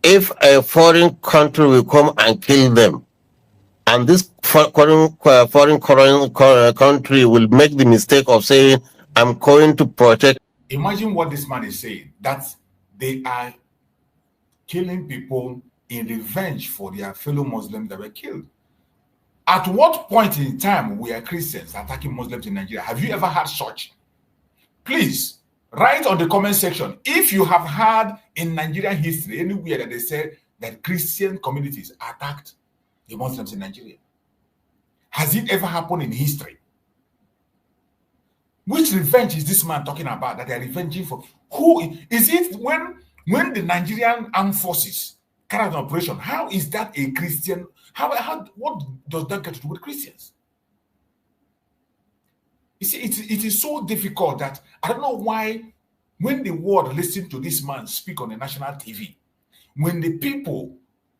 if a foreign country will come and kill them, and this foreign country will make the mistake of saying, I'm going to protect. Imagine what this man is saying, that they are killing people in revenge for their fellow Muslims that were killed. At what point in time were Christians attacking Muslims in Nigeria? Have you ever had such? Please write on the comment section if you have heard in Nigerian history anywhere that they said that Christian communities attacked the Muslims in Nigeria. Has it ever happened in history? Which revenge is this man talking about that they are revenging for? Who is it when the Nigerian armed forces carry out an operation? How is that a Christian? What does that get to do with Christians? You see, it is so difficult that I don't know why when the world listens to this man speak on the national TV, when the people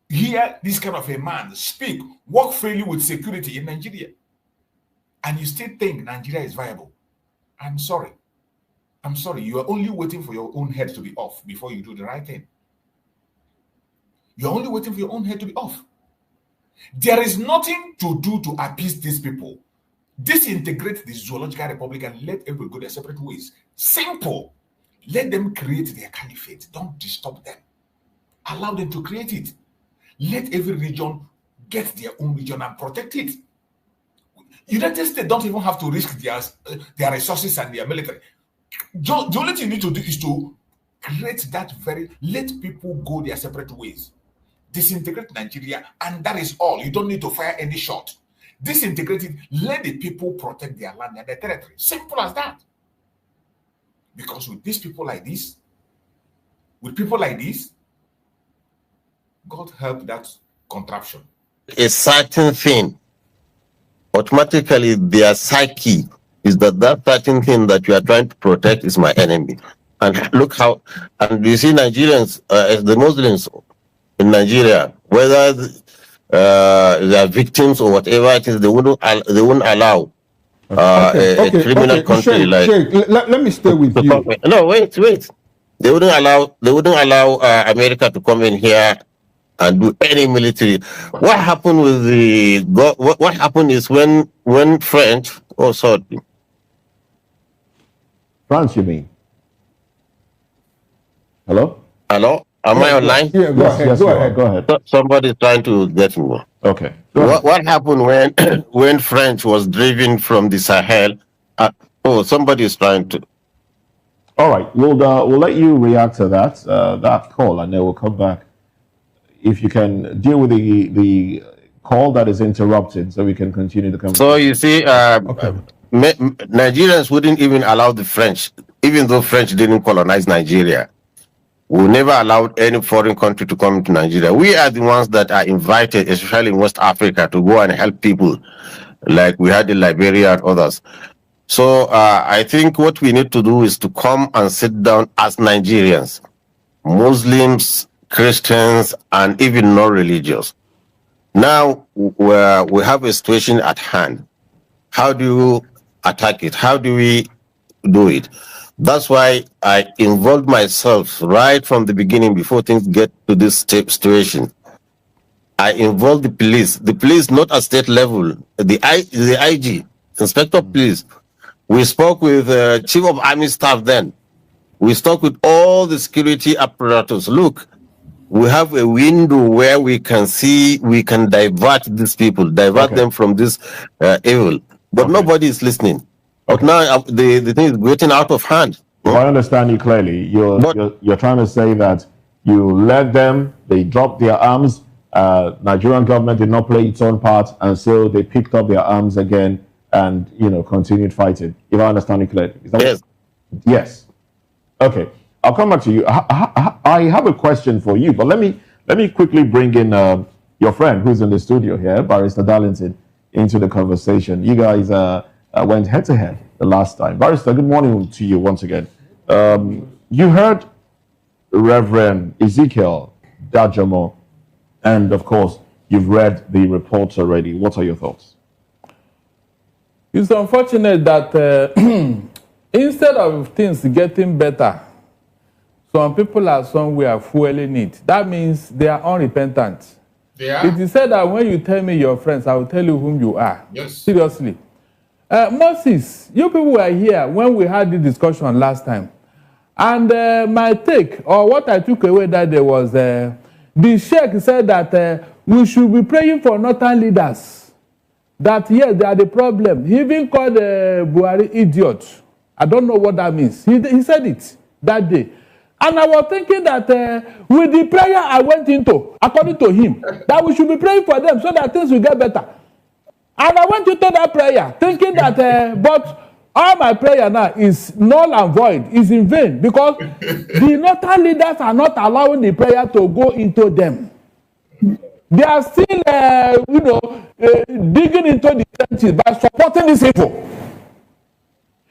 hear this kind of a man speak, work freely with security in Nigeria, and you still think Nigeria is viable. I'm sorry. You are only waiting for your own head to be off before you do the right thing. You're only waiting for your own head to be off. There is nothing to do to appease these people. Disintegrate the Zoological Republic and let everybody go their separate ways. Simple. Let them create their caliphate. Don't disturb them. Allow them to create it. Let every region get their own region and protect it. United States don't even have to risk their resources and their military. The only thing you need to do is to create let people go their separate ways. Disintegrate Nigeria, and that is all. You don't need to fire any shot. Disintegrate it, let the people protect their land and their territory. Simple as that. Because with people like this, God help that contraption. A certain thing, automatically their psyche is that certain thing that you are trying to protect is my enemy. And look how, and you see Nigerians, the Muslims in Nigeria, whether they are victims or whatever it is, they wouldn't allow a criminal country Sheikh, like. Sheikh, let me stay with you. No, wait. They wouldn't allow America to come in here and do any military. What happened with what happened is when French, France, you mean? Hello? Am I online? Yeah, go ahead. Somebody's trying to get me. Okay. What happened when French was driven from the Sahel? Somebody is trying to. All right, we'll let you react to that call, and then we'll come back. If you can deal with the call that is interrupted, so we can continue the conversation. So you see, Nigerians wouldn't even allow the French, even though French didn't colonize Nigeria. We never allowed any foreign country to come into Nigeria. We are the ones that are invited, especially in West Africa, to go and help people, like we had in Liberia and others. So I think what we need to do is to come and sit down as Nigerians, Muslims, Christians, and even non-religious. Now we have a situation at hand. How do you attack it? How do we do it? That's why I involved myself right from the beginning before things get to this situation. I involved the police not at state level, the IG, Inspector of Police. We spoke with Chief of Army Staff then. We spoke with all the security apparatus. Look, we have a window where we can divert these people, them from this evil. But nobody is listening. But now the thing is getting out of hand. If I understand you clearly, you're trying to say that you led them, they dropped their arms, Nigerian government did not play its own part, and so they picked up their arms again and continued fighting. If I understand you clearly. Is that yes. Yes. Okay. I'll come back to you. I have a question for you, but let me quickly bring in your friend who's in the studio here, Barrister Darlington, into the conversation. You guys went head-to-head the last time. Barrister, good morning to you once again. You heard Reverend Ezekiel Dajamo, and of course, you've read the reports already. What are your thoughts? It's unfortunate that instead of things getting better, some people are somewhere fueling it. That means they are unrepentant. They are? It is said that when you tell me your friends, I will tell you whom you are. Yes. Seriously. Moses, you people were here when we had the discussion last time. And my take, or what I took away that day was, the Sheikh said that we should be praying for northern leaders. That, yes, they are the problem. He even called Buhari idiot. I don't know what that means. He said it that day. And I was thinking that with the prayer I went into, according to him, that we should be praying for them so that things will get better. And I went into that prayer thinking that, but all my prayer now is null and void, is in vain, because the northern leaders are not allowing the prayer to go into them. They are still, digging into the trenches by supporting these people.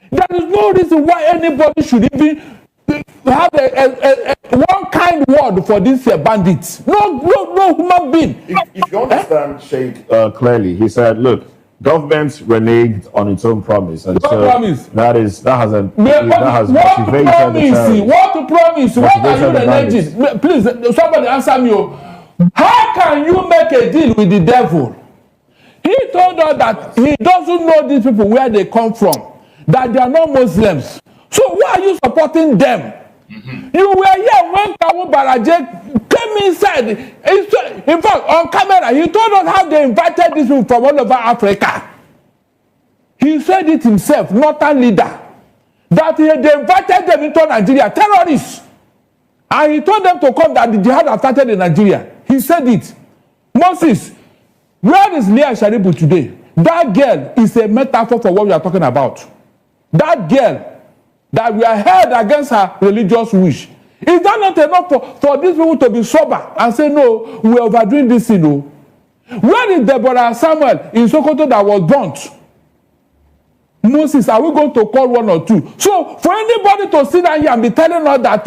There is no reason why anybody should even have one kind word for these bandits. No human being. If you understand Sheikh clearly, he said, look, government reneged on its own promise, and so promise? that has motivated What to promise? What are you reneging? Please, somebody answer me. How can you make a deal with the devil? He told us that he doesn't know these people where they come from, that they are not Muslims. So why are you supporting them? Mm-hmm. You were here when Kawu Baraje came inside. In fact, on camera, he told us how they invited these people from all over Africa. He said it himself, northern leader, that they invited them into Nigeria, terrorists. And he told them to come, that the jihad has started in Nigeria. He said it. Moses, where is Leah Sharibu today? That girl is a metaphor for what we are talking about. That girl that we are held against her religious wish. Is that not enough for these people to be sober and say, no, we are overdoing this, you know? Where is Deborah Samuel in Sokoto that was burnt? Moses, are we going to call one or two? So, for anybody to sit down here and be telling us that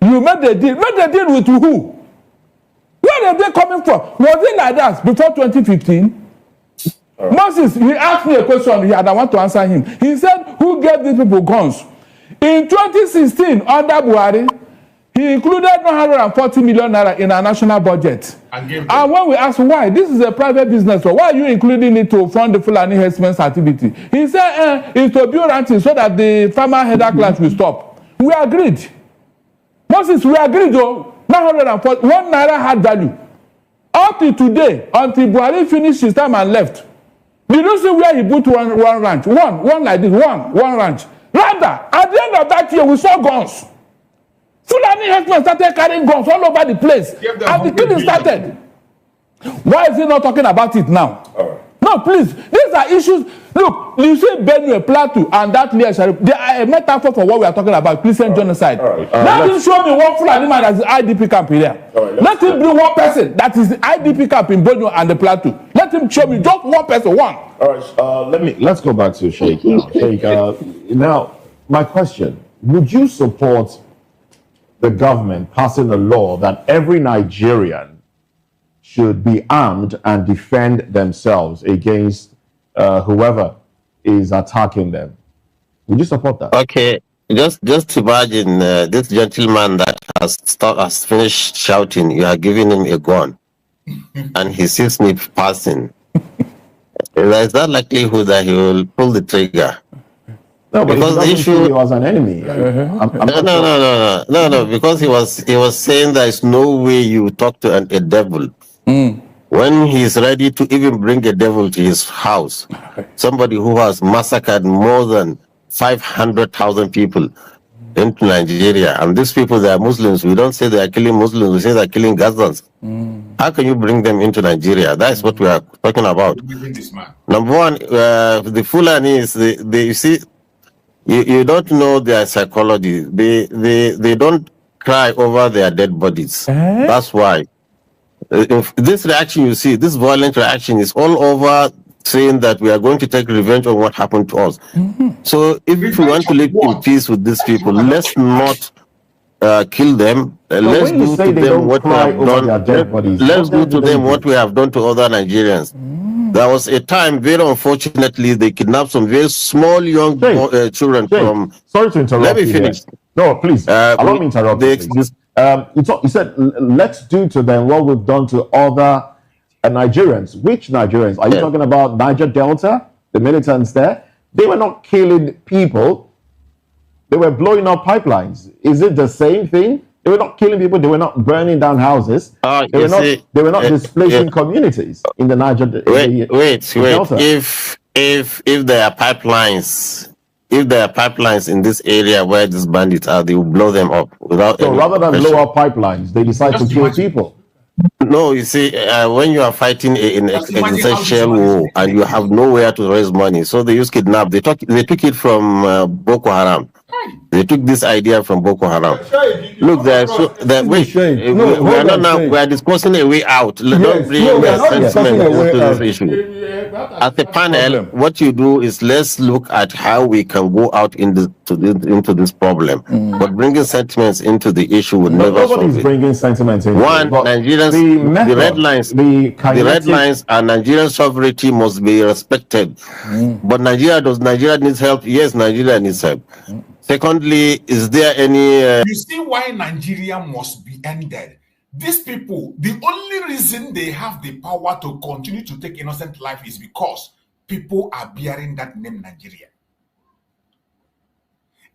you made the deal with who? Where are they coming from? Was it like that before 2015? Moses, he asked me a question here and I want to answer him. He said, who gave these people guns? In 2016, under Buhari, he included 140 million naira in our national budget. And when we asked why, this is a private business, so why are you including it to fund the Fulani herdsmen's activity? He said, it's to build ranches so that the farmer header class will stop. We agreed. Moses, we agreed though, 940, 1 naira had value. Up to today, until Buhari finished his time and left, did you see where he put one ranch? One like this, one ranch. Rather, at the end of that year, we saw guns. Fulani herdsmen started carrying guns all over the place. And the killing started. Why is he not talking about it now? No, please. These are issues. Look, you see Benue, Plateau, and that Leah Sharif, they are a metaphor for what we are talking about, Christian genocide. Let him show me one Fulani man that is IDP camp in there. Let him bring one person that is the IDP camp in Benue and the Plateau. Let him show me just one person, one. All right, let's go back to Sheikh now. Sheikh, now, my question, would you support the government passing a law that every Nigerian should be armed and defend themselves against whoever is attacking them? Would you support that? Okay, just imagine this gentleman that has finished shouting, you are giving him a gun, and he sees me passing. There is that likelihood that he will pull the trigger. No, because the issue he was an enemy. No, because he was saying there is no way you talk to a devil. When he is ready to even bring a devil to his house, somebody who has massacred more than 500,000 people into Nigeria, and these people, they are Muslims. We don't say they are killing Muslims, we say they are killing Gazans. How can you bring them into Nigeria? That is what we are talking about. Number one, the Fulanis, you see, you don't know their psychology. They don't cry over their dead bodies. That's why. If this reaction you see, this violent reaction is all over saying that we are going to take revenge on what happened to us. So if we want to live in peace with these people, let's not kill them. Let's do to them what we have done. Let's do to them what we have done to other Nigerians. There was a time, very unfortunately, they kidnapped some very small young children from. Sorry to interrupt. Let me finish. No, please, allow me to interrupt you, please. You said, let's do to them what we've done to other Nigerians. Which Nigerians? Are you talking about Niger Delta, the militants there? They were not killing people. They were blowing up pipelines. Is it the same thing? They were not killing people. They were not burning down houses. They were not displacing communities in the Niger. Wait. Delta. If there are pipelines, in this area where these bandits are, they will blow them up without. So rather than blow up pipelines, they decide to kill people. No, you see, when you are fighting an existential war and you have nowhere to raise money, so they use kidnap. They took it from Boko Haram. They took this idea from Boko Haram. Look, we are discussing a way out. Don't bring sentiment into this issue. At the panel, what you do is let's look at how we can go out into this problem. But bringing sentiments into the issue would never solve it. Nobody's bringing sentiments into One, Nigerians, the red lines and Nigerian sovereignty must be respected. But Does Nigeria needs help? Yes, Nigeria needs help. Secondly, is there any... You see why Nigeria must be ended? These people, the only reason they have the power to continue to take innocent life is because people are bearing that name Nigeria.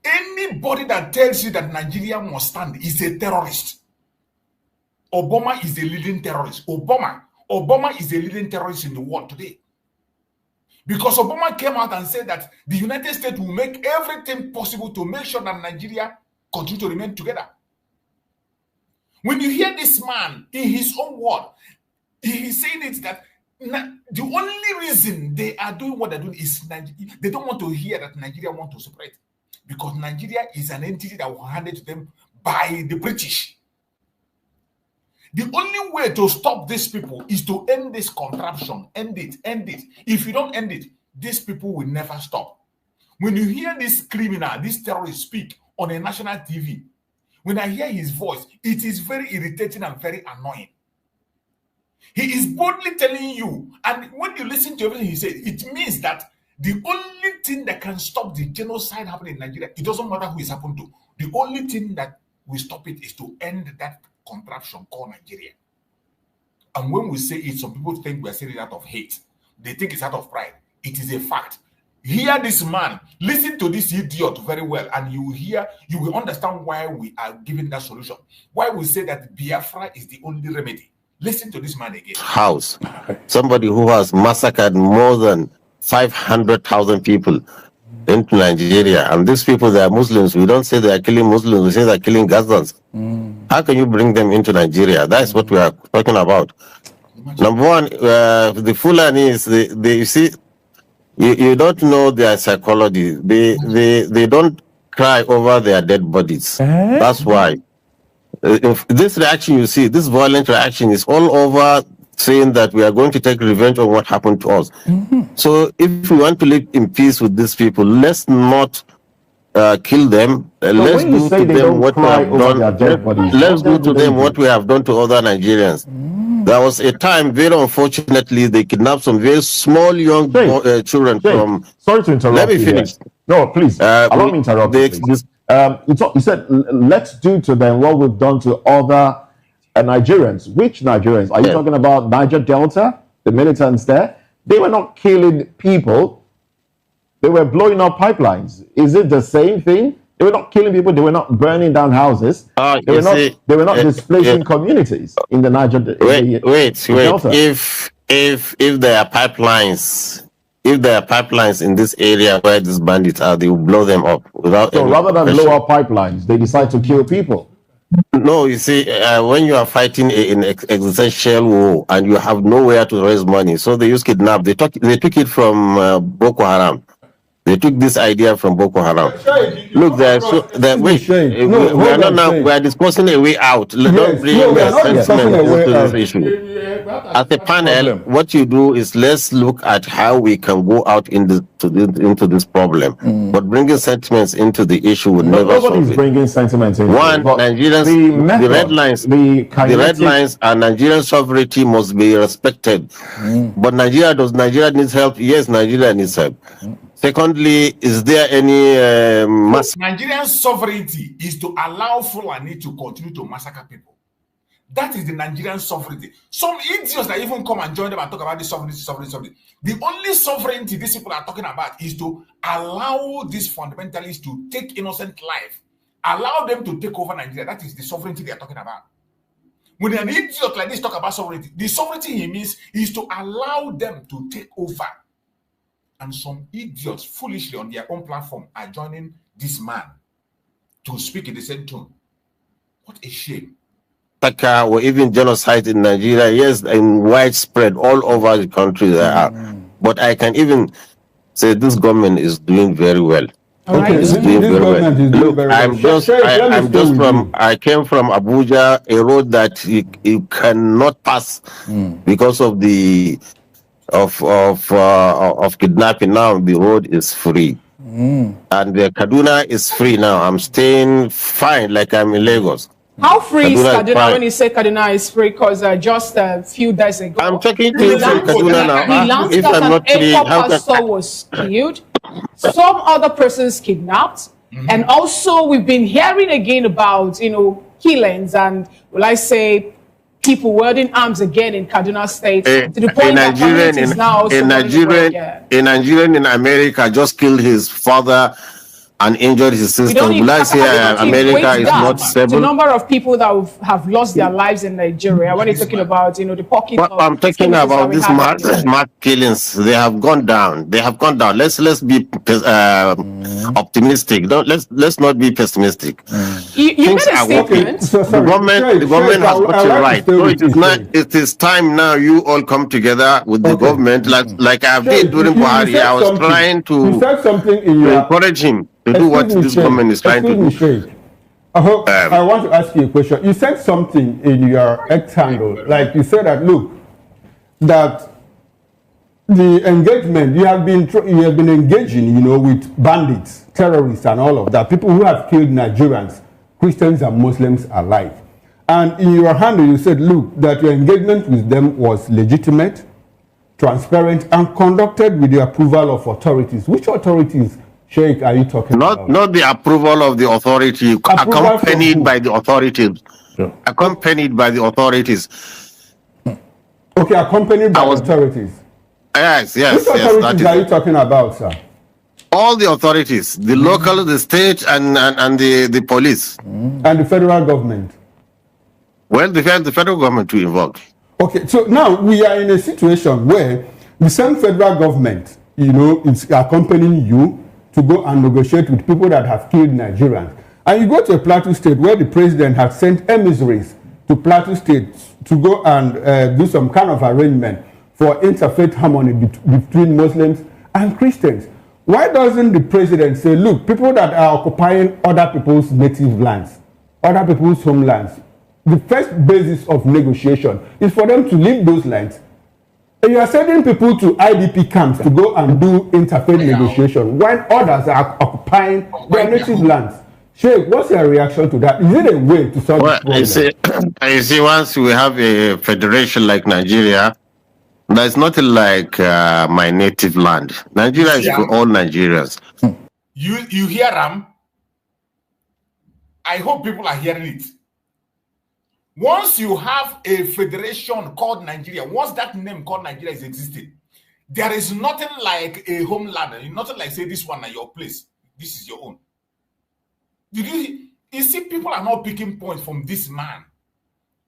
Anybody that tells you that Nigeria must stand is a terrorist. Obama is a leading terrorist. Obama is a leading terrorist in the world today. Because Obama came out and said that the United States will make everything possible to make sure that Nigeria continue to remain together. When you hear this man in his own word, he is saying it that the only reason they are doing what they're doing is they don't want to hear that Nigeria want to separate. Because Nigeria is an entity that was handed to them by the British. The only way to stop these people is to end this contraption. End it. If you don't end it, these people will never stop. When you hear this criminal, this terrorist speak on a national TV, when I hear his voice, it is very irritating and very annoying. He is boldly telling you, and when you listen to everything he says, it means that the only thing that can stop the genocide happening in Nigeria, it doesn't matter who it's happened to. The only thing that will stop it is to end that contraption called Nigeria. And when we say it, some people think we're saying it out of hate. They think it's out of pride. It is a fact. Hear this man, listen to this idiot very well, and you will understand why we are giving that solution. Why we say that Biafra is the only remedy. Listen to this man again. House. Somebody who has massacred more than 500,000 people into Nigeria. And these people, they are Muslims. We don't say they are killing Muslims. We say they are killing Gazans. How can you bring them into Nigeria? That's what we are talking about. Number one, the Fulani is, you see, you don't know their psychology. They don't cry over their dead bodies. That's why. If this reaction you see, this violent reaction is all over saying that we are going to take revenge on what happened to us. So if we want to live in peace with these people, let's not kill them. Let's do to them what we have done. Let's do to them what we have done to other Nigerians. There was a time, very unfortunately, they kidnapped some very small young children from... Sorry to interrupt. Let me finish. No, please. Allow me to interrupt. You said, let's do to them what we've done to other Nigerians. Which Nigerians? Are you talking about Niger Delta, the militants there? They were not killing people. They were blowing up pipelines. Is it the same thing? They were not killing people. They were not burning down houses. They were not displacing communities in the Niger. Wait. If there are pipelines, in this area where these bandits are, they will blow them up without. So rather than blow up pipelines, they decide to kill people. No, you see, when you are fighting an existential war and you have nowhere to raise money, so they use kidnap. They took it from Boko Haram. They took this idea from Boko Haram. Look, we are discussing a way out. Don't bring sentiment into this issue. At the panel, what you do is let's look at how we can go out into this problem. But bringing sentiments into the issue would never solve it. Nobody's bringing sentiments into One, Nigerians, the red lines and Nigerian sovereignty must be respected. But Does Nigeria needs help? Yes, Nigeria needs help. Secondly, is there any Nigerian sovereignty is to allow Fulani to continue to massacre people. That is the Nigerian sovereignty. Some idiots that even come and join them and talk about the sovereignty. The only sovereignty these people are talking about is to allow these fundamentalists to take innocent life, allow them to take over Nigeria. That is the sovereignty they are talking about. When an idiot like this talk about sovereignty, the sovereignty he means is to allow them to take over. And some idiots foolishly on their own platform are joining this man to speak in the same tone. What a shame. Or even genocide in Nigeria, yes, and widespread all over the country there are. But I can even say this government is doing very well. Okay, it's doing very well. Look, I came from Abuja, a road that you cannot pass because of the of kidnapping. Now the road is free. And the Kaduna is free now. I'm staying fine, like I'm in Lagos. How free is Kaduna when you say Kaduna is free? Because just a few days ago, I'm talking to you from Kaduna now. If I'm not free, pastor was killed, some other persons kidnapped, and also we've been hearing again about killings and will I say people wielding arms again in Kaduna State to the point that communities now also a Nigerian in America just killed his father and injured his sister. Will I say America is not stable? The number of people that have lost their lives in Nigeria. When you're talking about, the pocket. I'm talking about these mass killings. They have gone down. They have gone down. Let's be optimistic. Let's not be pessimistic. You made a statement. The government has got it right. So it is time now. You all come together with the government, like I did during Buhari. I was trying to encourage him to do what this government is trying to do. I want to ask you a question. You said something in your X handle, like you said that that the engagement you have been engaging, with bandits, terrorists, and all of that, people who have killed Nigerians, Christians and Muslims alike. And in your handle, you said, that your engagement with them was legitimate, transparent, and conducted with the approval of authorities. Which authorities, Sheikh, are you talking about? Not the approval of the authority, accompanied by the authorities. Sure. Accompanied by the authorities. Okay, accompanied by authorities. Yes. Which authorities are you talking about, sir? All the authorities, the local, the state, and the police. And the federal government? Well, the federal government too involved. Okay, so now we are in a situation where the same federal government, is accompanying you to go and negotiate with people that have killed Nigerians. And you go to a Plateau State where the president has sent emissaries to Plateau State to go and do some kind of arrangement for interfaith harmony between Muslims and Christians. Why doesn't the president say, people that are occupying other people's native lands, other people's homelands, the first basis of negotiation is for them to leave those lands. And you are sending people to IDP camps to go and do interfaith negotiation when others are occupying their native lands. Sheikh, what's your reaction to that? Is it a way to solve this problem? I see once we have a federation like Nigeria, there's nothing like my native land. Nigeria is for all Nigerians. You hear them? I hope people are hearing it. Once you have a federation called Nigeria, once that name called Nigeria is existing, there is nothing like a homeland. Nothing like say this one at your place. This is your own. You see, people are not picking points from this man.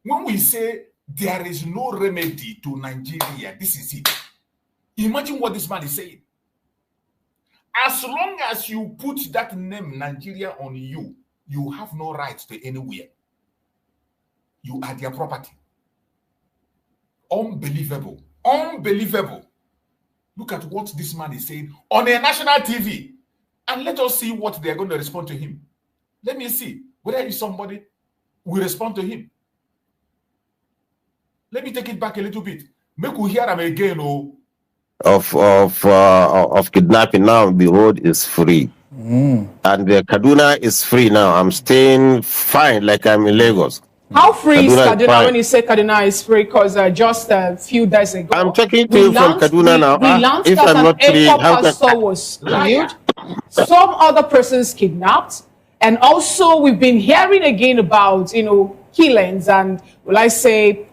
When we say there is no remedy to Nigeria, this is it. Imagine what this man is saying. As long as you put that name Nigeria on you, you have no right to anywhere. You are their property. Unbelievable. Unbelievable. Look at what this man is saying on a national TV. And let us see what they are going to respond to him. Let me see whether somebody will respond to him. Let me take it back a little bit. Make we hear him again. Of kidnapping now, the road is free. And the Kaduna is free now. I'm staying fine, like I'm in Lagos. How free is Kaduna is Kaduna fine. when you say Kaduna is free? Because just a few days ago, I'm talking to you from Kaduna now. We learned If that I'm not free, an how can pastor was killed, some other persons kidnapped, and also we've been hearing again about, killings and, will I say,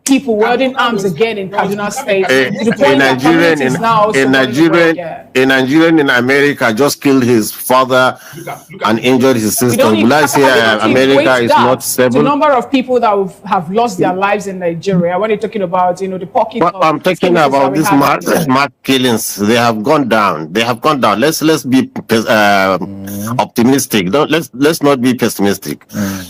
people wielding arms again in Kaduna State. a Nigerian in America just killed his father and injured his sister? Will I say America is not stable? The number of people that have lost their lives in Nigeria. When you're talking about, the pocket. But I'm talking about these mass killings. They have gone down. They have gone down. Let's be optimistic. Let's not be pessimistic.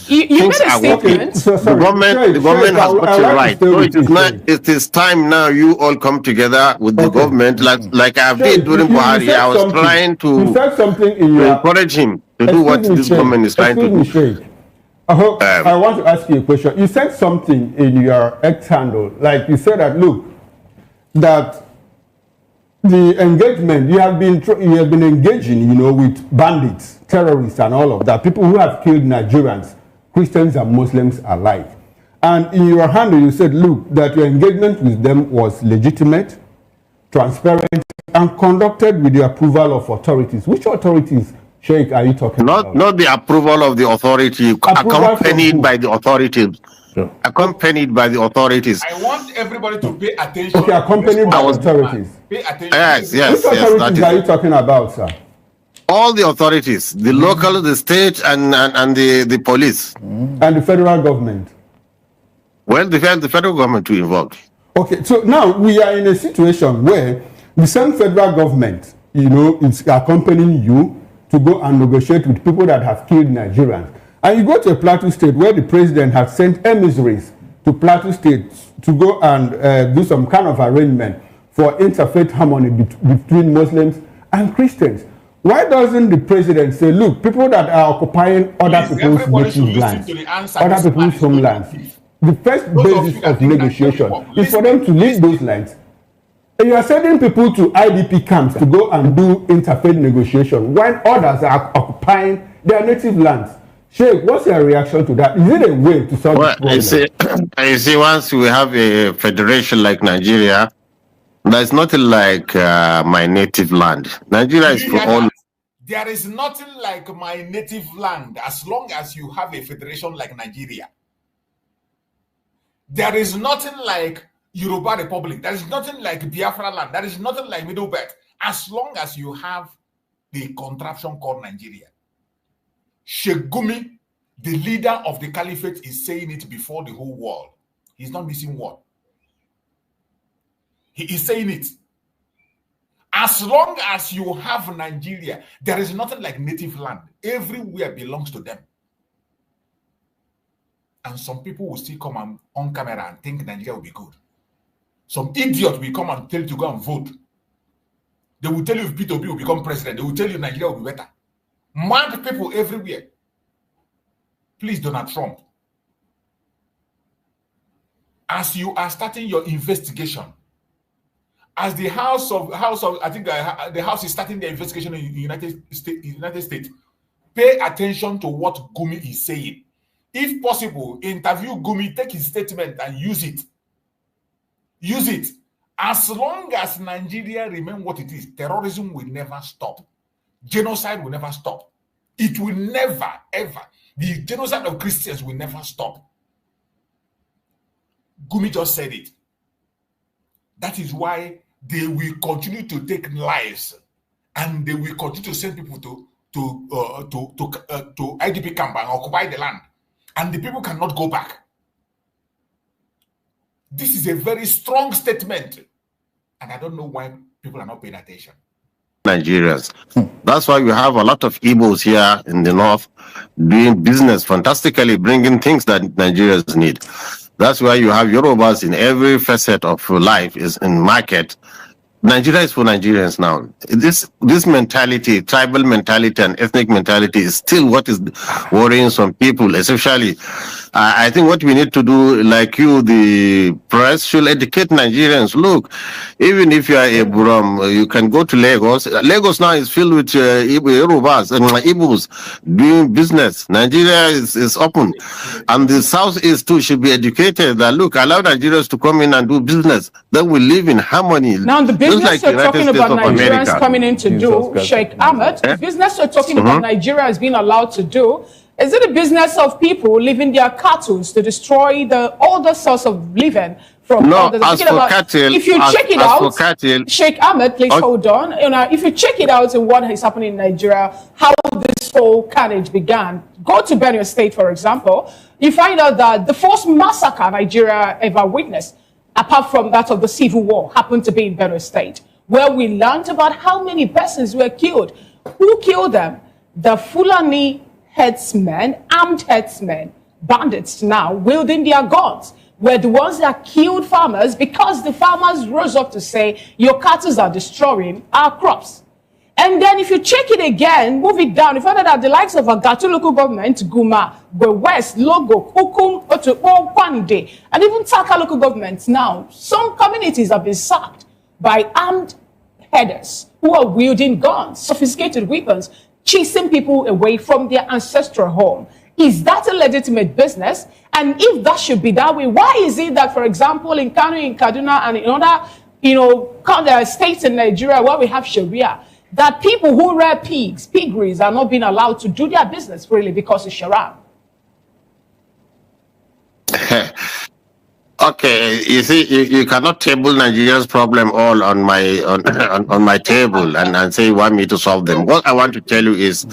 You made a statement. The government has got it right. So it is time now you all come together with the government, like I did during Buhari. I was trying to encourage him to do what this government is trying to do. I want to ask you a question. You said something in your X handle, like you said that, look, that the engagement you have been engaging, with bandits, terrorists, and all of that, people who have killed Nigerians, Christians and Muslims alike. And in your handle, you said, look, that your engagement with them was legitimate, transparent, and conducted with the approval of authorities. Which authorities, Sheikh, are you talking about? Not the approval of the authority, accompanied by the authorities. Sure. Accompanied by the authorities. I want everybody to pay attention. Okay, accompanied by authorities. Pay attention. Yes. Which authorities are you talking about, sir? All the authorities, the local, the state, and the police. And the federal government. Well, the federal government to involved. Okay, so now we are in a situation where the same federal government, is accompanying you to go and negotiate with people that have killed Nigerians. And you go to a Plateau state where the president has sent emissaries to Plateau State to go and do some kind of arrangement for interfaith harmony between Muslims and Christians. Why doesn't the president say, look, people that are occupying other people's native lands, other people's homelands, the first basis of negotiation is for them to leave those lands. And you are sending people to IDP camps to go and do interfaith negotiation when others are occupying their native lands. Sheikh, what's your reaction to that? Is it a way to solve the problem? I see once we have a federation like Nigeria, there's nothing like my native land. Nigeria is for all. There is nothing like my native land as long as you have a federation like Nigeria. There is nothing like Yoruba Republic. There is nothing like Biafra land. There is nothing like Middle Belt as long as you have the contraption called Nigeria. Sheikh Gumi, the leader of the caliphate, is saying it before the whole world. He's not missing word. He is saying it. As long as you have Nigeria, there is nothing like native land. Everywhere belongs to them. And some people will still come on camera and think Nigeria will be good. Some idiot will come and tell you to go and vote. They will tell you if P2P will become president. They will tell you Nigeria will be better. Mad people everywhere. Please, Donald Trump. As you are starting your investigation, as the House of I think the House is starting their investigation in the United States, pay attention to what Gumi is saying. If possible, interview Gumi, take his statement and use it. Use it. As long as Nigeria remains what it is, terrorism will never stop. Genocide will never stop. It will never, ever. The genocide of Christians will never stop. Gumi just said it. That is why they will continue to take lives, and they will continue to send people to IDP camp and occupy the land, and the people cannot go back. This is a very strong statement, and I don't know why people are not paying attention. Nigerians. That's why we have a lot of Igbos here in the north doing business fantastically, bringing things that Nigerians need. That's why you have Yorubas in every facet of life is in market. Nigeria is for Nigerians now. This mentality, tribal mentality and ethnic mentality is still what is worrying some people, especially I think what we need to do, like you, the press, should educate Nigerians. Look, even if you are a Buram, you can go to Lagos. Lagos now is filled with Yorubas and Igbos doing business. Nigeria is open. And the Southeast too should be educated that, look, allow Nigerians to come in and do business. Then we live in harmony. Now, the business you're talking about Nigerians coming in to do, Sheikh Ahmed, the business you're talking about Nigeria has been allowed to do, is it a business of people leaving their cattle to destroy the older source of living from others? As for cattle, if you check it out, Sheikh Ahmed, please hold on. You know, if you check it out in what is happening in Nigeria, how this whole carnage began, go to Benue State, for example, you find out that the first massacre Nigeria ever witnessed, apart from that of the Civil War, happened to be in Benue State, where we learned about how many persons were killed. Who killed them? The Fulani headsmen, armed headsmen, bandits now, wielding their guns, were the ones that killed farmers because the farmers rose up to say, your cattle are destroying our crops. And then if you check it again, move it down, you find out that the likes of Agatu local government, Guma, Gwe West, Logo, Kukum, Otupo, Kwande, and even Taka local governments now, some communities have been sacked by armed headers who are wielding guns, sophisticated weapons, chasing people away from their ancestral home. Is that a legitimate business? And if that should be that way, why is it that, for example, in Kanu, in Kaduna, and in other, states in Nigeria where we have Sharia, that people who rear pigs, piggeries, are not being allowed to do their business freely because it's Sharia? Okay, you see, you cannot table Nigeria's problem all on my table and say you want me to solve them. What I want to tell you is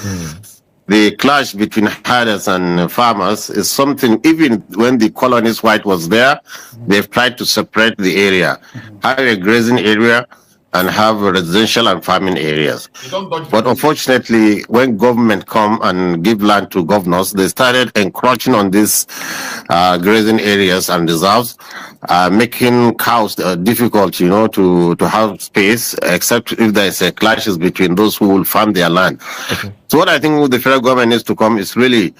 the clash between herders and farmers is something, even when the colonist white was there, they've tried to separate the area, have a grazing area and have residential and farming areas. But unfortunately, when government come and give land to governors, they started encroaching on these grazing areas and reserves, making cows difficult, to have space, except if there is a clashes between those who will farm their land. Okay. So what I think the federal government needs to come is really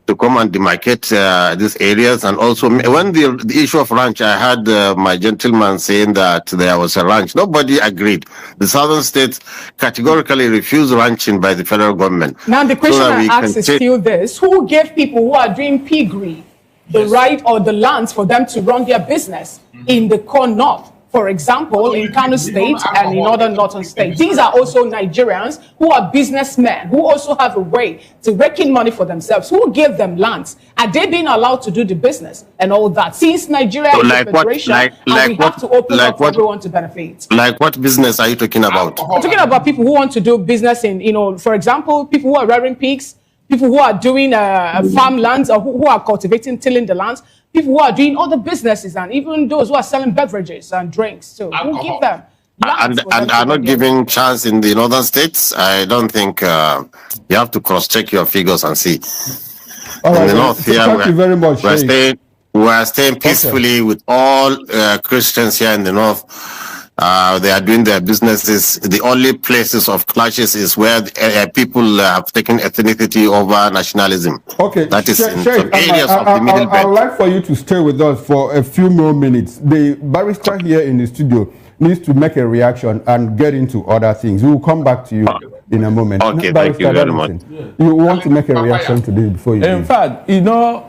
to come and demarcate these areas. And also, when the issue of ranch, I had my gentleman saying that there was a ranch. Nobody agreed. The southern states categorically refused ranching by the federal government. Now the question I ask is still this. Who gave people who are doing piggery the right or the lands for them to run their business in the core north? For example, in Kano State and in other northern states. These are also Nigerians who are businessmen, who also have a way to rake in money for themselves. Who gave them lands? Are they being allowed to do the business and all that? Since Nigeria is a federation, and we have to open up for everyone to benefit. Like what business are you talking about? I'm talking about people who want to do business in, for example, people who are rearing pigs, people who are doing farmlands or who are cultivating, tilling the lands, people who are doing other busises, and even those who are selling beverages and drinks. So who give them and are not giving chance in the northern states? I don't think you have to cross-check your figures and see. All right, in the north here, thank you very much. We're staying peacefully with all Christians here in the north. They are doing their businesses. The only places of clashes is where people have taken ethnicity over nationalism. Okay, that is in some areas of the middle belt. I would like for you to stay with us for a few more minutes. The barrister here in the studio needs to make a reaction and get into other things. We will come back to you in a moment. Okay, thank you very much. You want to make a reaction to this before you In fact, the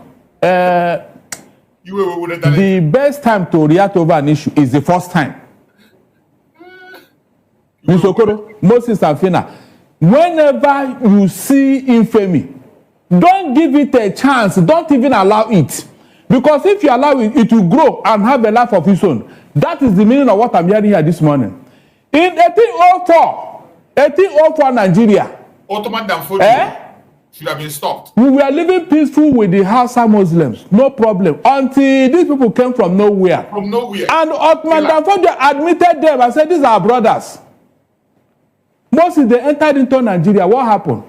best time to react over an issue is the first time. Mr. Okoro, Moses and Fina, whenever you see infamy, don't give it a chance. Don't even allow it. Because if you allow it, it will grow and have a life of its own. That is the meaning of what I'm hearing here this morning. In 1804 Nigeria, Ottoman should have been stopped. We were living peaceful with the Hausa Muslims, no problem, until these people came from nowhere. From nowhere. And Ottoman Danfodio admitted them and said, these are brothers. Mostly they entered into Nigeria. What happened?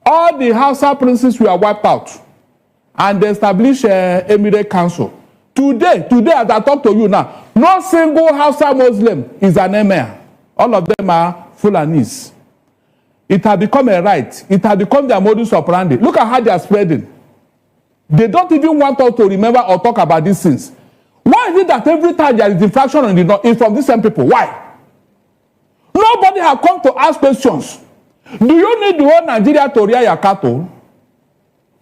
All the Hausa princes were wiped out, and they established Emirate Council. Today, as I talk to you now, no single Hausa Muslim is an emir. All of them are Fulanis. It has become a right. It has become their modus operandi. Look at how they are spreading. They don't even want us to remember or talk about these things. Why is it that every time there is infraction on the north, it's from these same people? Why? Nobody have come to ask questions. Do you need the whole Nigeria to rear your cattle?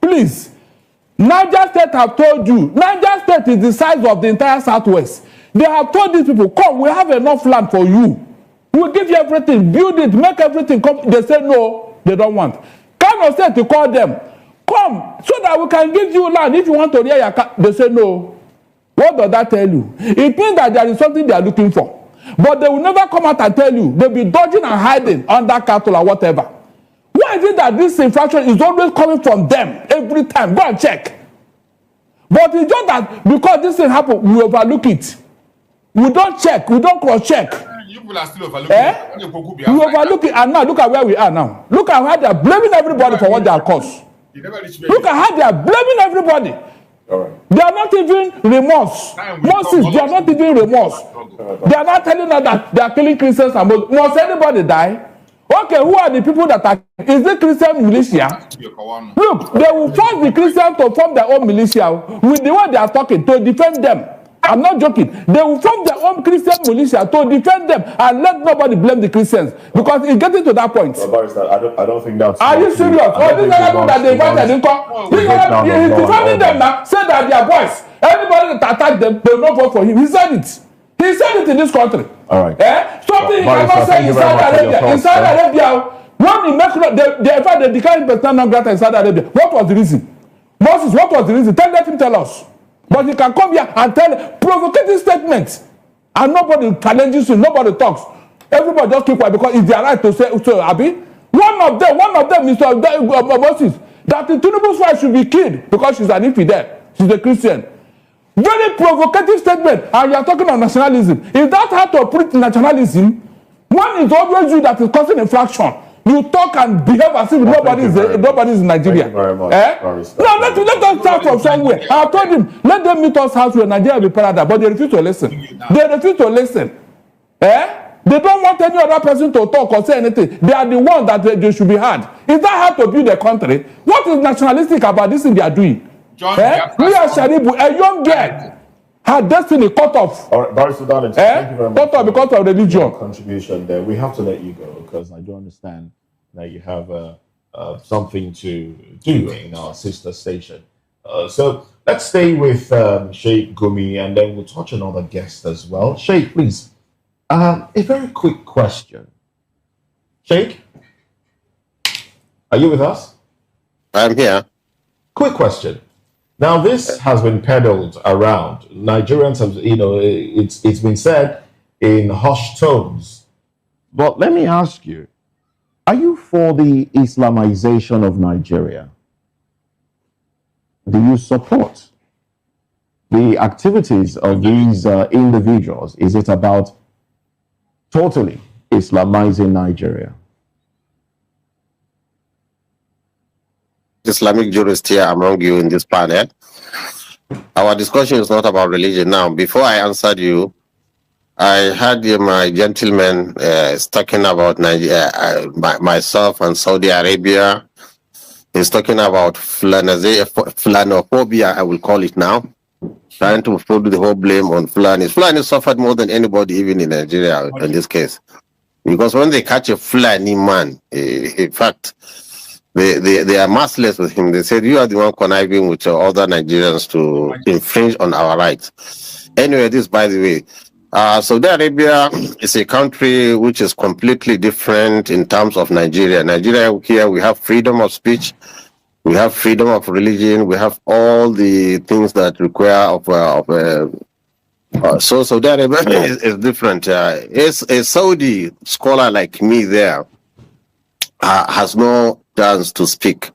Please. Niger State have told you. Niger State is the size of the entire Southwest. They have told these people, come, we have enough land for you. We'll give you everything, build it, make everything come. They say no, they don't want. Kano said to call them, come, so that we can give you land if you want to rear your cattle. They say no. What does that tell you? It means that there is something they are looking for. But they will never come out and tell you. They'll be dodging and hiding under cattle or whatever. Why is it that this infraction is always coming from them every time? Go and check. But it's just that because this thing happened, we overlook it. We don't check. We don't cross-check. You people are still overlooking it. We overlook it, and now look at where we are now. Look at how they are blaming everybody for what they are caused. Look at how they are blaming everybody. They are not even remorse. Moses, they are not even remorse. They are not telling us that they are killing Christians and Muslims. Must anybody die? Okay, who are the people that are? Is it Christian militia? Look, they will force the Christians to form their own militia with the way they are talking to defend them. I'm not joking. They will form their own Christian militia to defend them and let nobody blame the Christians because it's getting to that point. I don't think that's. Are you serious? Oh, these are people that they invited in court. He's defending them now. Say that they are boys. Anybody that attack them, they will not vote for him. He said it. He said it in this country. All right. Something you cannot say in Saudi Arabia. In Saudi Arabia, when you make they declared persona non grata in Saudi Arabia. What was the reason? Moses, what was the reason? Let him tell us. But you can come here and tell provocative statements, and nobody challenges you, nobody talks. Everybody just keep quiet because it's their right to say, so, Abi. One of them, Mr. Moses, that the Tinubu's wife should be killed because she's an infidel. She's a Christian. Very provocative statement, and you are talking of nationalism. Is that how to preach nationalism? One is always you that is causing infraction. You talk and behave as if nobody is in Nigeria. Thank you very much. No, let us start from somewhere. I told him, let them meet us halfway. Nigeria will be paradise, but they refuse to listen. They refuse to listen. They don't want any other person to talk or say anything. They are the ones that they should be heard. Is that how to build a country? What is nationalistic about this thing they are doing? Mia Sharibu, a young girl, her destiny cut off. All right, Barrister Darlington, thank you very much. Cut off because of religion. Contribution there. We have to let you go because I do understand that you have something to do in our sister station. So let's stay with Sheikh Gumi, and then we'll touch on other guests as well. Sheikh, please, a very quick question. Sheikh, are you with us? I'm here. Quick question. Now, this has been peddled around. Nigerians have, it's been said in hushed tones. But let me ask you, are you for the Islamization of Nigeria? Do you support the activities of these individuals? Is it about totally Islamizing Nigeria? Islamic jurist here among you in this panel. Our discussion is not about religion now. Before I answered you, I heard my gentleman talking about myself and Saudi Arabia. He's talking about Fulanophobia, I will call it now. Trying to put the whole blame on Fulani. Fulani suffered more than anybody, even in Nigeria, in this case. Because when they catch a Fulani man, in fact, they are merciless with him. They said, you are the one conniving with other Nigerians to infringe on our rights. Anyway, this, by the way, Saudi Arabia is a country which is completely different in terms of Nigeria. Nigeria, here we have freedom of speech, we have freedom of religion, we have all the things that require so Saudi Arabia is different. A Saudi scholar like me there has no chance to speak.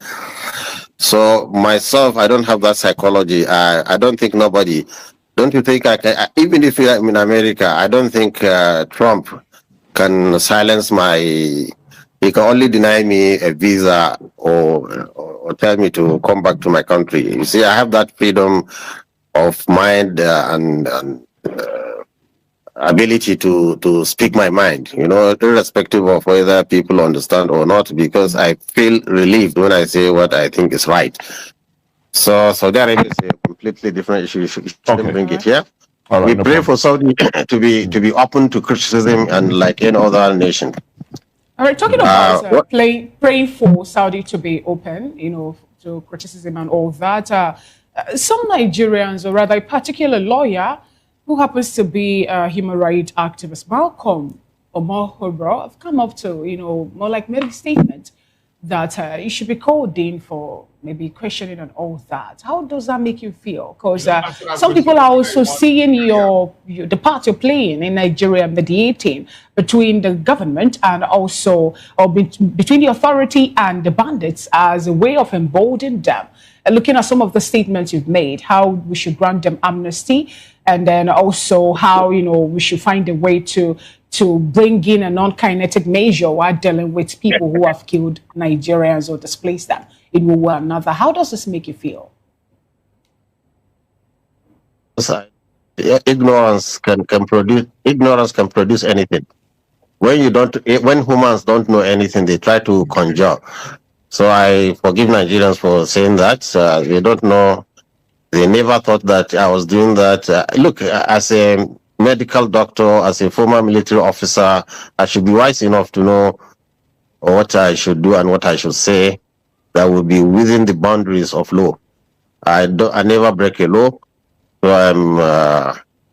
So myself, I don't have that psychology. I don't think nobody. Don't you think even if I'm in America, I don't think Trump can silence my. He can only deny me a visa or tell me to come back to my country. You see, I have that freedom of mind and ability to speak my mind, irrespective of whether people understand or not, because I feel relieved when I say what I think is right. So Saudi Arabia is a completely different issue. You shouldn't bring it here. All right, we pray for Saudi to be open to criticism and like any other nation. All right, talking about praying for Saudi to be open, to criticism and all that. Some Nigerians, or rather a particular lawyer who happens to be a human rights activist, Malcolm Omohobro, have come up to, more like made a statement that you should be called in for maybe questioning and all that. How does that make you feel? Because some people are also seeing the part you're playing in Nigeria, mediating between the government and also between the authority and the bandits as a way of emboldening them. And looking at some of the statements you've made, how we should grant them amnesty, and then also how we should find a way to bring in a non-kinetic measure while dealing with people who have killed Nigerians or displaced them in one way or another. How does this make you feel? Ignorance can produce anything. When humans don't know anything, they try to conjure. So I forgive Nigerians for saying that. They don't know. They never thought that I was doing that. Look, as a medical doctor, as a former military officer, I should be wise enough to know what I should do and what I should say that will be within the boundaries of law. I never break a law, so I'm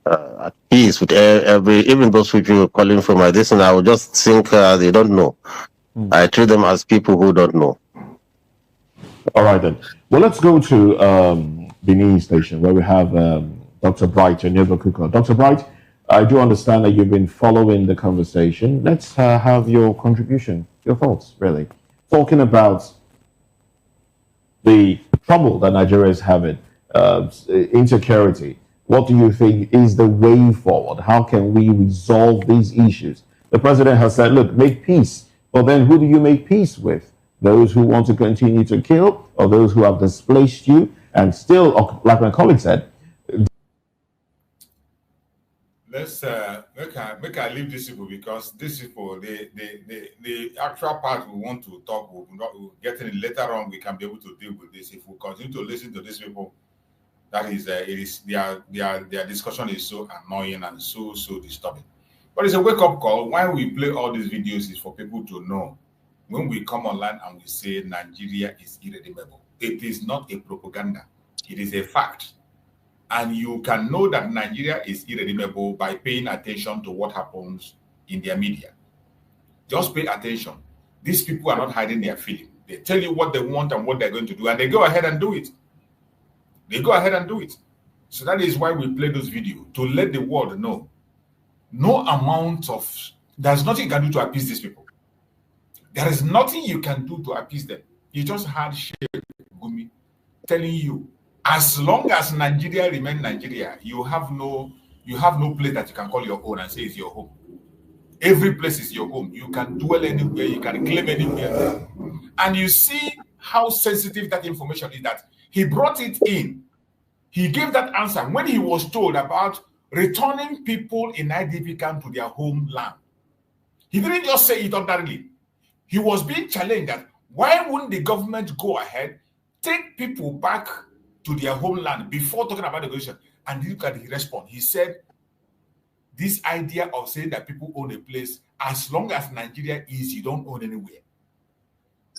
at peace with even those people calling for my this, and I would just think they don't know. I treat them as people who don't know. All right then. Well, let's go to Benin Station where we have Dr. Bright and Neva Kuko. Dr. Bright, I do understand that you've been following the conversation. Let's have your contribution, your thoughts, really. Talking about the trouble that Nigeria is having, insecurity. What do you think is the way forward? How can we resolve these issues? The president has said, look, make peace. But then who do you make peace with? Those who want to continue to kill, or those who have displaced you? And still, like my colleague said, let's make I leave these people, because these people, the actual part we want to talk, we'll get in later on. We can be able to deal with this if we continue to listen to these people. That is, their discussion is so annoying and so disturbing. But it's a wake-up call. Why we play all these videos is for people to know when we come online and we say Nigeria is irredeemable. It is not a propaganda. It is a fact. And you can know that Nigeria is irredeemable by paying attention to what happens in their media. Just pay attention. These people are not hiding their feeling. They tell you what they want and what they're going to do, and they go ahead and do it. They go ahead and do it. So that is why we play those videos, to let the world know. No amount of, there's nothing you can do to appease these people. There is nothing you can do to appease them. You just had Sheikh Gumi telling you, as long as Nigeria remains Nigeria, you have no place that you can call your own and say it's your home. Every place is your home. You can dwell anywhere, you can claim anywhere. And you see how sensitive that information is, that he brought it in. He gave that answer when he was told about returning people in IDP camp to their homeland. He didn't just say it ordinarily. He was being challenged that why wouldn't the government go ahead, take people back to their homeland before talking about negotiation? And look at the response. He said, this idea of saying that people own a place, as long as Nigeria is, you don't own anywhere.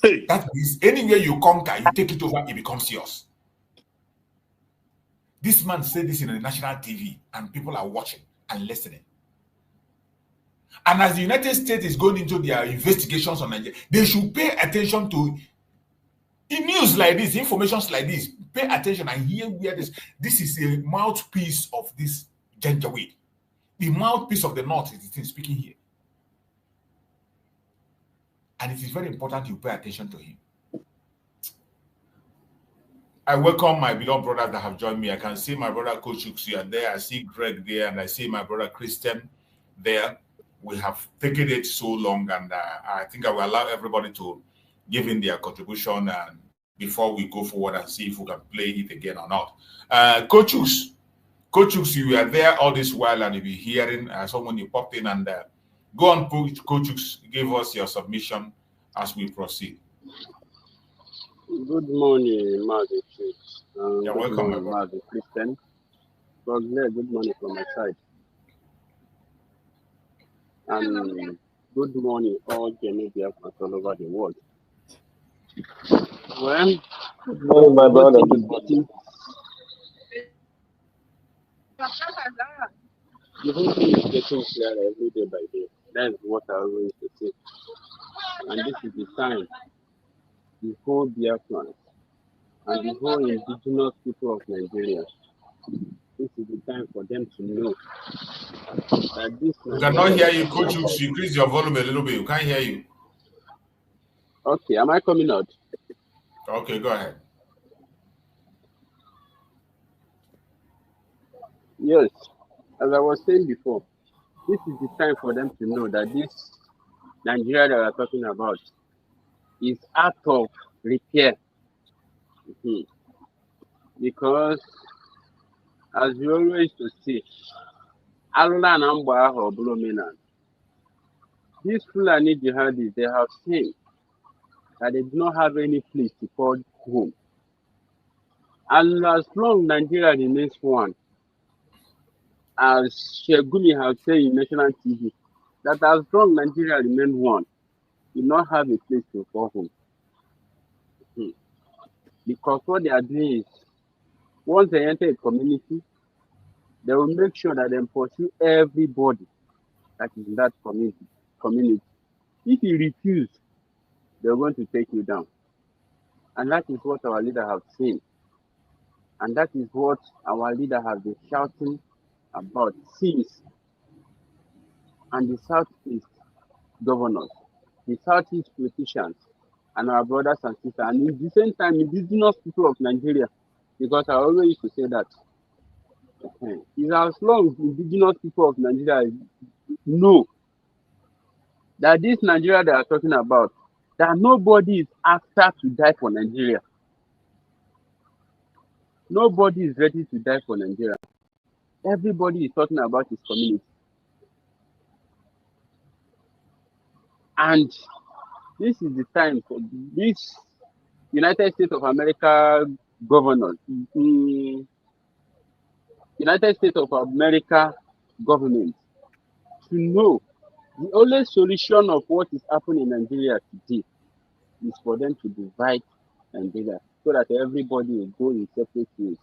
Hey. That means anywhere you conquer, you take it over, it becomes yours. This man said this in the national TV, and people are watching and listening. And as the United States is going into their investigations on Nigeria, they should pay attention to in news like this, informations like this. Pay attention and hear where this is a mouthpiece of this Janjaweed. The mouthpiece of the North is the thing speaking here. And it is very important you pay attention to him. I welcome my beloved brothers that have joined me. I can see my brother Coach Uxia there. I see Greg there, and I see my brother Christian there. We have taken it so long, and I think I will allow everybody to give in their contribution and before we go forward and see if we can play it again or not. Coach Ux, you were there all this while and you'll be hearing someone you popped in, and go on, Coach Ux, give us your submission as we proceed. Good morning, Magistrate. You're Good welcome, my morning, brother. Marvin Christian. Good morning from my side. And good morning, all Biafrans all over the world. Well, Oh, my one brother. thing is getting, the whole thing is getting clearer every day by day. That's what I always say. And this is the time the whole Biafrans and the whole indigenous people of Nigeria, this is the time for them to know that this We cannot Nigeria hear that you, we're talking Coach. about. Increase your volume a little bit. We can't hear you. Okay, am I coming out? Okay, go ahead. Yes, as I was saying before, this is the time for them to know that this Nigeria that we're talking about is out of repair. Mhm. Because, as we always to say, Allah and Amba or Bluminan, these Fulani jihadis, they have seen that they do not have any place to call home. And as long Nigeria remains one, as Shegumi has said in national TV, that as long Nigeria remains one, you not have a place to call home. Mhm. Because what they are doing is, once they enter a community, they will make sure that they pursue everybody that is in that community. If you refuse, they're going to take you down. And that is what our leader have seen. And that is what our leader has been shouting about since. And the Southeast governors, the Southeast politicians, and our brothers and sisters, and at the same time, indigenous people of Nigeria, because I always used to say that it's as long as indigenous people of Nigeria know that this Nigeria they are talking about, that nobody is after to die for Nigeria. Nobody is ready to die for Nigeria. Everybody is talking about his community. And this is the time for this United States of America governors, United States of America government to know the only solution of what is happening in Nigeria today is for them to divide Nigeria so that everybody will go in separate ways.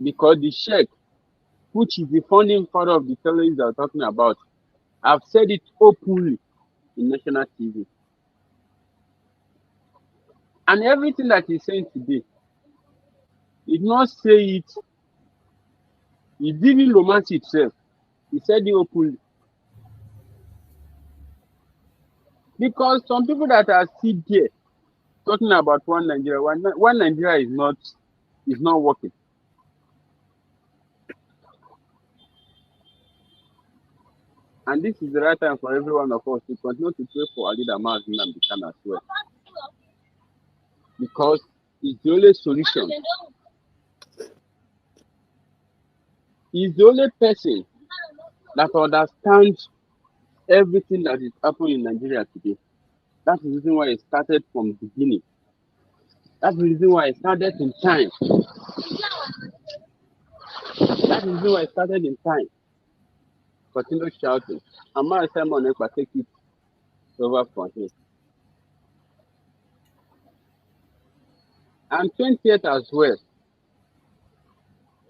Because the Sheikh, which is the founding father of the terrorists they are talking about, I've said it openly in national TV. And everything that he's saying today, he did not say it, he didn't romance itself. He said it openly. Because some people that are still there talking about one Nigeria, one Nigeria is not working. And this is the right time for every one of us to continue to pray for Ali Damaz and Bikan as well. Because it's the only solution. He's the only person that understands everything that is happening in Nigeria today. That's the reason why it started from the beginning. That's the reason why it started in time. That's the reason why it started in time. Continue shouting. Amma Simon Ekpa take it over from here. And 20th as well.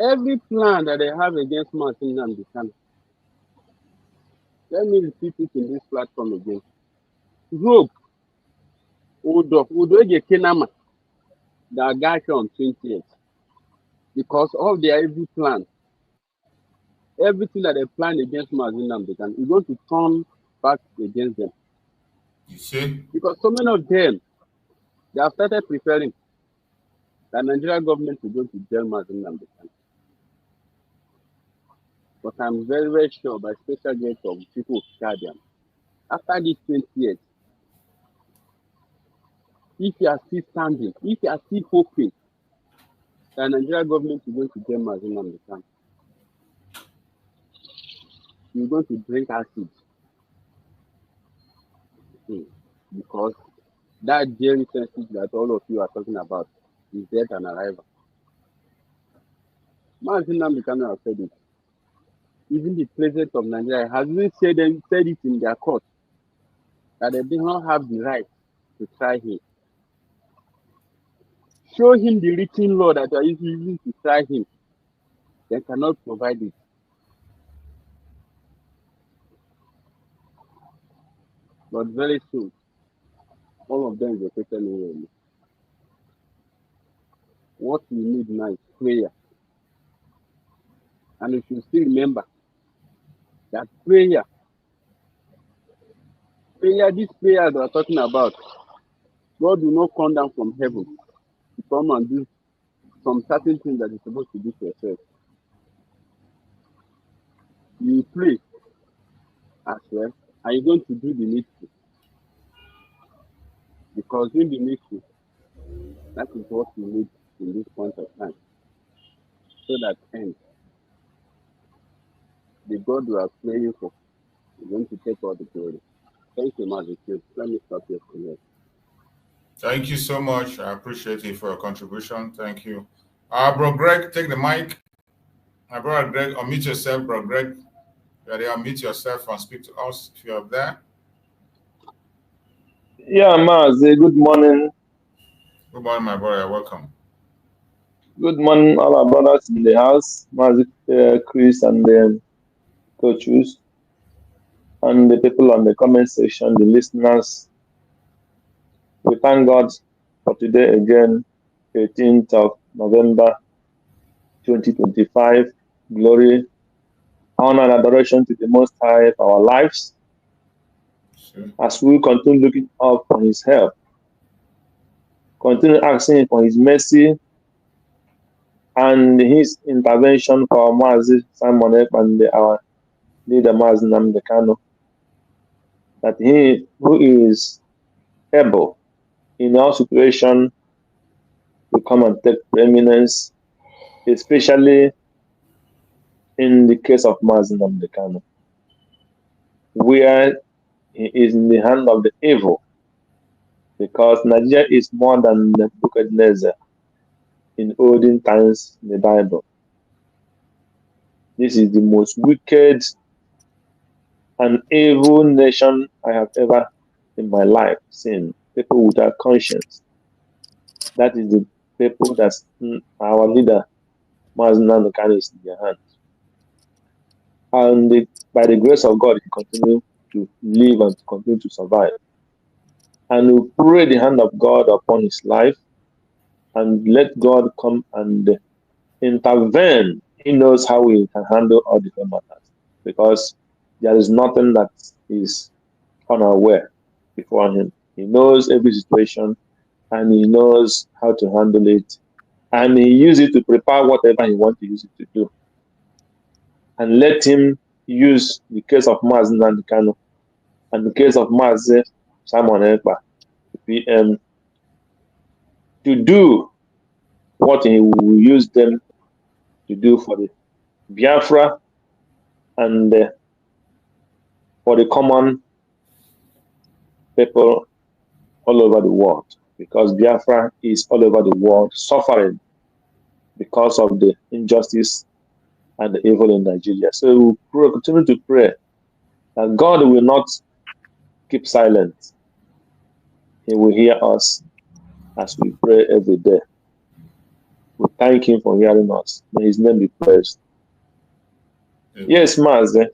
Every plan that they have against Martin Nnamdi Kanu, let me repeat it in this platform again. Rope, Udoge Kenama, that guy on 20th. Because of their every plan, everything that they plan against Martin Nnamdi Kanu is going to turn back against them. You see? Because so many of them, they have started preparing that Nigerian government will go to jail Martin Nnamdi Kanu. But I'm very, very sure by special grace of people of Guardian, after this 20th, if you are still standing, if you are still hoping that Nigerian government is going to jail Martin Nnamdi Kanu, you're going to drink acid. Because that very census that all of you are talking about is dead and arrival. Nnamdi Kanu has said it. Even the president of Nigeria has even said it in their court that they do not have the right to try him. Show him the written law that they are using to try him. They cannot provide it. But very soon, all of them will take away. What we need now is prayer. And we should still remember that prayer, this prayer that we're talking about, God will not come down from heaven to come and do some certain things that you're supposed to do for yourself. You pray as well, and you're going to do the needful. Because doing the needful, that is what we need in this point of time. So that end, the God we are praying for is going to take all the glory. Thank you, Master. Let me stop here for you. Thank you so much. I appreciate it for your contribution. Thank you. Bro Greg, take the mic. My brother Greg, unmute yourself, bro Greg. You are there, unmute yourself and speak to us if you're there. Yeah, Maz, good morning. Good morning, my brother. Welcome. Good morning, all our brothers in the house, Maz, Chris, and the coaches, and the people on the comment section, the listeners. We thank God for today again, 18th of November 2025. Glory, honor, and adoration to the Most High for our lives. Sure. As we continue looking up for His help, continue asking for His mercy and His intervention for Mazi Simon Ek and our leader Mazi Nnamdi Kanu, that He who is able in our situation to come and take preeminence, especially in the case of Mazi Nnamdi Kanu, where he is in the hand of the evil, because Nigeria is more than Nebuchadnezzar in olden times in the Bible. This is the most wicked and evil nation I have ever in my life seen. People without conscience. That is the people that our leader, Mazi Nnamdi Kanu, is in their hands. And by the grace of God, he continues to live and to continue to survive. And we pray the hand of God upon his life and let God come and intervene. He knows how he can handle all the matters, because there is nothing that is unaware before him. He knows every situation and he knows how to handle it, and he uses it to prepare whatever he wants to use it to do. And let him use the case of Mazi Nnamdi Kanu and the case of Mazi Simon Ekpa, the PM, to do what he will use them to do for the Biafra and for the common people all over the world, because Biafra is all over the world suffering because of the injustice and the evil in Nigeria. So we continue to pray that God will not keep silent. He will hear us as we pray every day. We thank him for hearing us. May his name be praised. Amen. Yes, Mazi.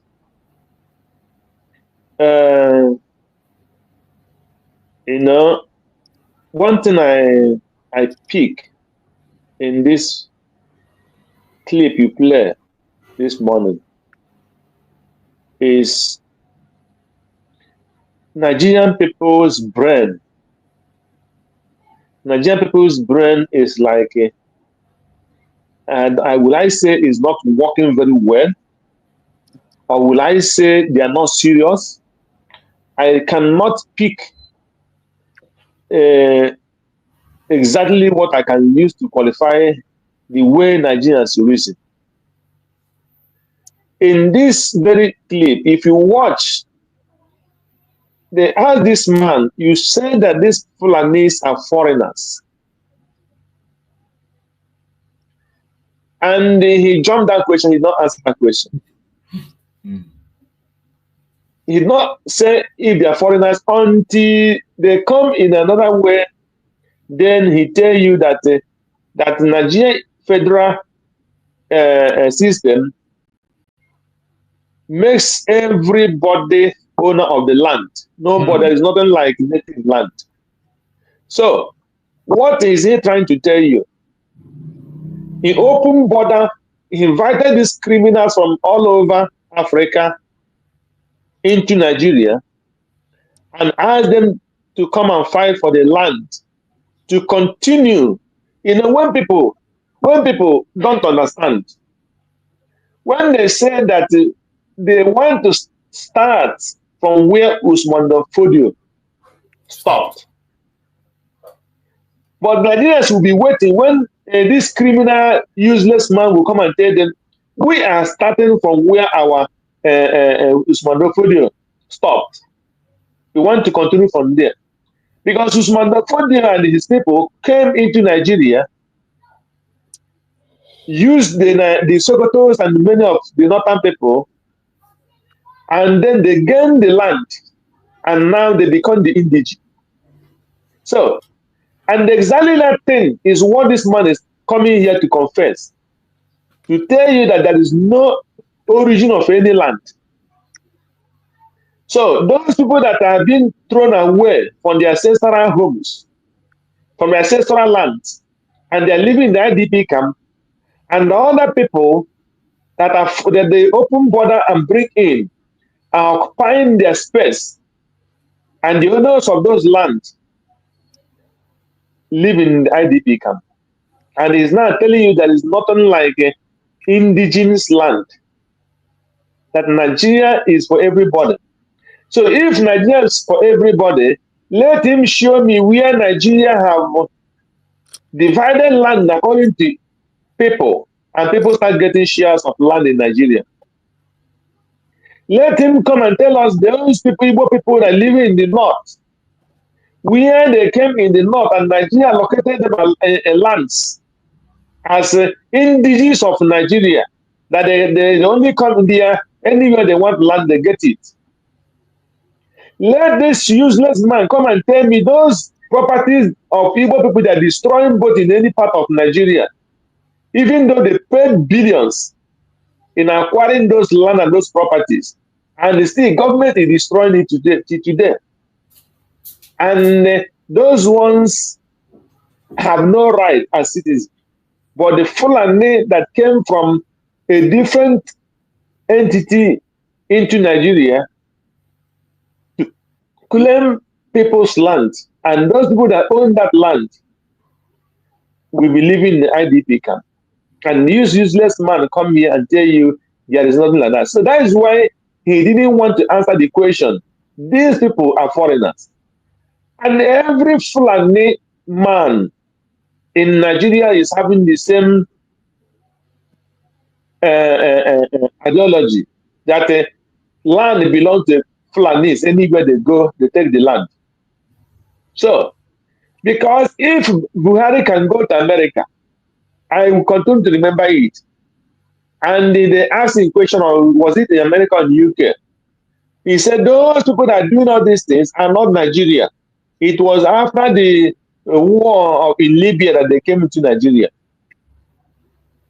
You know, one thing I pick in this clip you play this morning is Nigerian people's brain. Nigerian people's brain is like, and will I say is not working very well, or will I say they are not serious? I cannot pick exactly what I can use to qualify the way Nigerians reason. In this very clip, if you watch they asked this man, you said that these Fulanis are foreigners. And he jumped that question, he did not answer that question. He did not say if they are foreigners until they come in another way. Then he tell you that that Nigerian federal system makes everybody owner of the land. Nobody, there is nothing like native land. So, what is he trying to tell you? He opened border, he invited these criminals from all over Africa into Nigeria and asked them to come and fight for the land, to continue. You know, when people don't understand, when they say that they want to start from where Usman Fodio stopped, but Nigerians will be waiting when this criminal, useless man will come and tell them, we are starting from where our Usman Fodio stopped. We want to continue from there. Because Usman Fodio and his people came into Nigeria, used the Sokotos and many of the northern people, and then they gained the land, and now they become the indigenous. So, and exactly that thing is what this man is coming here to confess, to tell you that there is no origin of any land. So, those people that are being thrown away from their ancestral homes, from their ancestral lands, and they are living in the IDP camp, and the other people that they open border and bring in are occupying their space, and the owners of those lands live in the IDP camp. And he's now telling you there is nothing like indigenous land, that Nigeria is for everybody. So if Nigeria is for everybody, let him show me where Nigeria have divided land according to people, and people start getting shares of land in Nigeria. Let him come and tell us those people, Igbo people that live in the north, where they came in the north and Nigeria allocated them lands as indigenous of Nigeria, that they only come there, anywhere they want land, they get it. Let this useless man come and tell me those properties of Igbo people that are destroying both in any part of Nigeria, even though they paid billions in acquiring those land and those properties, and still government is destroying it today. And those ones have no right as citizens. But the Fulani that came from a different entity into Nigeria to claim people's land, and those people that own that land will be living in the IDP camp. And this useless man come here and tell you there is nothing like that. So that is why he didn't want to answer the question. These people are foreigners. And every Fulani man in Nigeria is having the same ideology, that land belongs to Fulanis. Anywhere they go, they take the land. So, because if Buhari can go to America, I will continue to remember it. And they asked him question, or was it in America or the UK? He said, those people that are doing all these things are not Nigeria. It was after the war in Libya that they came into Nigeria.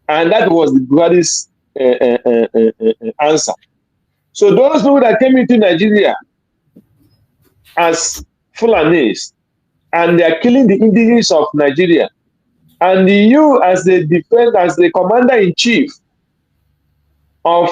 And that was the Buhari's answer. So those people that came into Nigeria as Fulanis, and they are killing the indigenous of Nigeria, and you as the commander-in-chief of